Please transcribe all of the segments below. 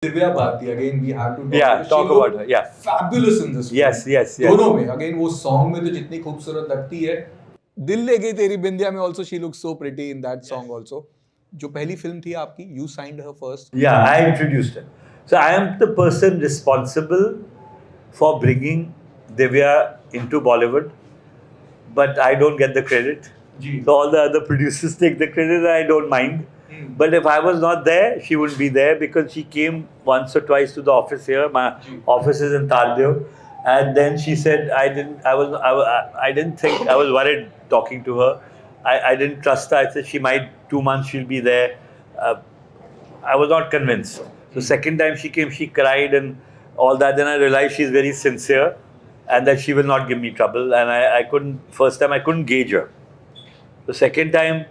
Divya Bharti, again we have to talk Yeah, about her. talk She about looked her. Yeah. fabulous in this film. Yes. दोनों में again वो song में तो जितनी खूबसूरत लगती है, दिल ले गई तेरी बिंदिया में also she looks so pretty in that song also. जो पहली फिल्म थी आपकी, you signed her first. Yeah, I introduced her. So I am the person responsible for bringing Divya into Bollywood, but I don't get the credit. जी. So all the other producers take the credit, and I don't mind. But if I was not there, she wouldn't be there because she came once or twice to the office here. My office is in Tardeo. And then she said, I didn't think, I was worried talking to her. I didn't trust her. I said, she might, 2 months she'll be there. Uh, I was not convinced. So second time she came, she cried and all that. Then I realized she's very sincere and that she will not give me trouble. And I couldn't, first time I couldn't gauge her. तो second time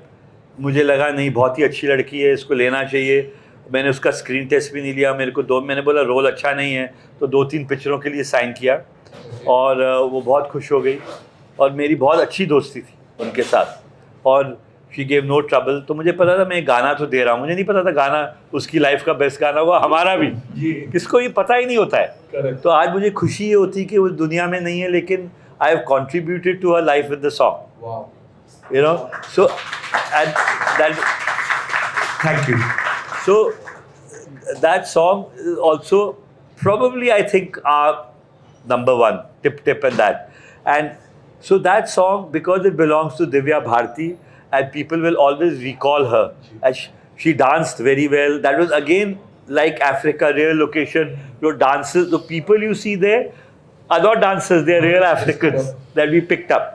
मुझे लगा नहीं बहुत ही अच्छी लड़की है, इसको लेना चाहिए. मैंने उसका स्क्रीन टेस्ट भी नहीं लिया. मैंने बोला रोल अच्छा नहीं है, तो 2-3 पिक्चरों के लिए साइन किया और वो बहुत खुश हो गई और मेरी बहुत अच्छी दोस्ती थी उनके साथ और शी गेव नो ट्रबल. तो मुझे पता था मैं गाना तो दे रहा हूँ, मुझे नहीं पता था गाना उसकी लाइफ का बेस्ट गाना हुआ, हमारा भी. किसको ये पता ही नहीं होता है. तो आज मुझे खुशी ये होती कि वो दुनिया में नहीं है, लेकिन I have contributed to her life with the song. You know, so and that, thank you. So that song is also probably I think our number one, Tip and that. And so that song, because it belongs to Divya Bharti and people will always recall her as she danced very well. That was again like Africa, real location. Your dances, the people you see there are not dancers, they are real Africans that we picked up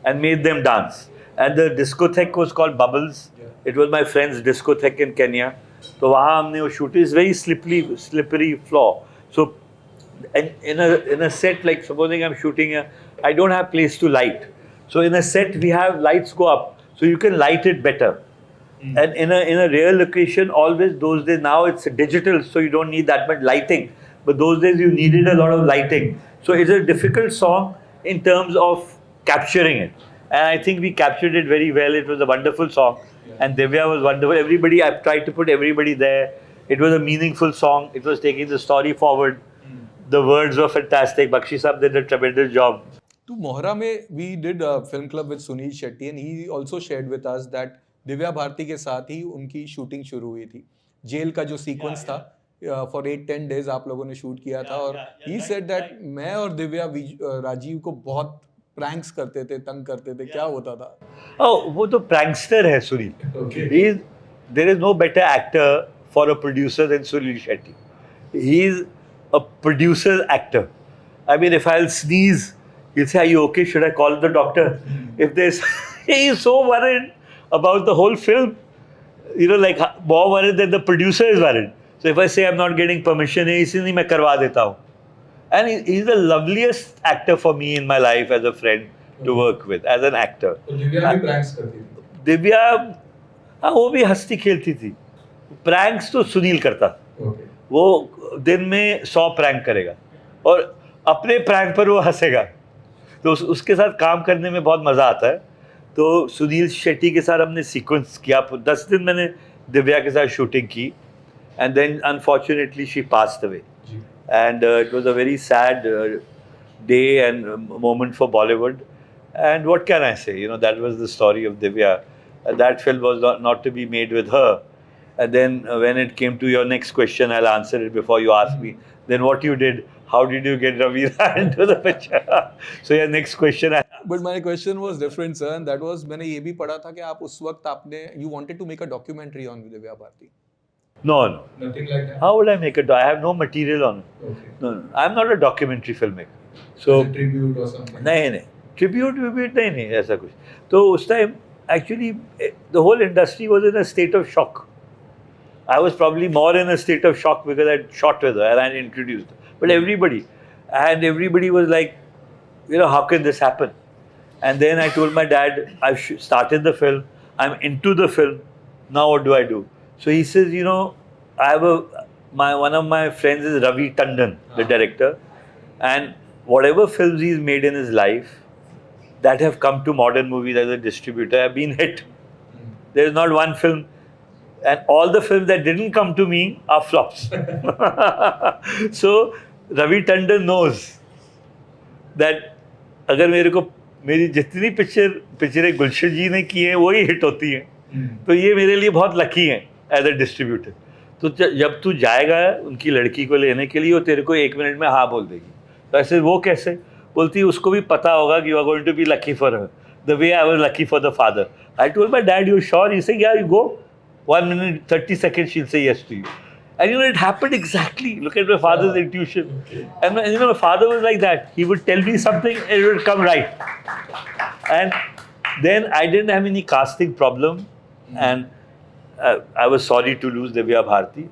and made them dance. And the discotheque was called Bubbles. It was my friend's discotheque in Kenya. तो वहाँ हमने वो shoot. It's very slippery floor. So in a set, like supposing I'm shooting here, I don't have place to light. So in a set we have lights go up, so you can light it better. And in a real location, always those days, now it's digital, so you don't need that much lighting. But those days you needed a lot of lighting. So it's a difficult song in terms of capturing it. And I think we captured it very well. It was a wonderful song. And Divya was wonderful. Everybody, I've tried to put everybody there. It was a meaningful song. It was taking the story forward. The words were fantastic. Bakshi Saab did a tremendous job. To Mohra mein, we did a film club with Sunil Shetty and he also shared with us that Divya Bharti के साथ ही उनकी shooting शुरू हुई थी. Jail का जो sequence था, for 8-10 days आप लोगों ने शूट किया था और he said that मैं और दिव्या राजीव को बहुत प्रैंक्स करते थे, तंग करते थे. क्या होता था? वो तो प्रैंकस्टर है Sunil. There is no better actor for a producer than Sunil Shetty. He is a producer's actor. I mean, if I'll sneeze, he'll say, "Are you okay? Should I call the doctor?" If there's, he is so worried about the whole film. You know, like more worried than the producer is worried. So if I say I'm not getting permission, he says, "नहीं मैं करवा देता हूँ." And he's the loveliest actor for me in my life as a friend to work with, as an actor. तो दिव्या भी pranks करती थी. दिव्या, हाँ वो भी हंसती खेलती थी. प्रैंक्स तो सुनील करता. वो दिन में 100 प्रैंक करेगा और अपने प्रैंक पर वो हंसेगा. तो उसके साथ काम करने में बहुत मज़ा आता है. तो सुनील शेट्टी के साथ हमने सीक्वेंस किया. 10 दिन मैंने दिव्या के साथ शूटिंग की. And then unfortunately she passed away. And it was a very sad day and moment for Bollywood. And what can I say? You know, that was the story of Divya. That film was not to be made with her. And then when it came to your next question, I'll answer it before you ask me. Then what you did, how did you get Ravina into the picture? So your next question. But my question was different, sir. And that was, मैंने ये भी पढ़ा था कि आप उस वक्त आपने, you wanted to make a documentary on Divya Bharti. No. Nothing like that. How would I make it? I have no material on it. Okay. No. I'm not a documentary filmmaker. So tribute or something. नहीं tribute नहीं ऐसा कुछ. तो उस time actually the whole industry was in a state of shock. I was probably more in a state of shock because I'd shot with her and I'd introduced her. But everybody was like, you know, how can this happen? And then I told my dad, I've started the film. I'm into the film. Now what do I do? So he says, you know, I have one of my friends is Ravi Tandon, the director, and whatever films he's made in his life that have come to modern movies as a distributor have been hit. There is not one film And all the films that didn't come to me are flops. So Ravi Tandon knows that अगर मेरे को मेरी जितनी पिक्चरें गुलशन जी ने की हैं वही हिट होती हैं, तो ये मेरे लिए बहुत लकी हैं एज अ डिस्ट्रीब्यूटर. तो जब तू जाएगा उनकी लड़की को लेने के लिए, वो तेरे को 1 मिनट में हाँ बोल देगी. तो ऐसे वो कैसे बोलती, उसको भी पता होगा कि you are going to be lucky for her the way I was lucky for the father. I told my dad, you sure? He said, yeah, you go. 1 minute 30 seconds she'll say yes to you. And you know, it happened exactly. Look at my father's intuition. And you know, my father was like that. He would tell me something and it would come right. And then I didn't have any casting problem. And I was sorry to lose Divya Bharti.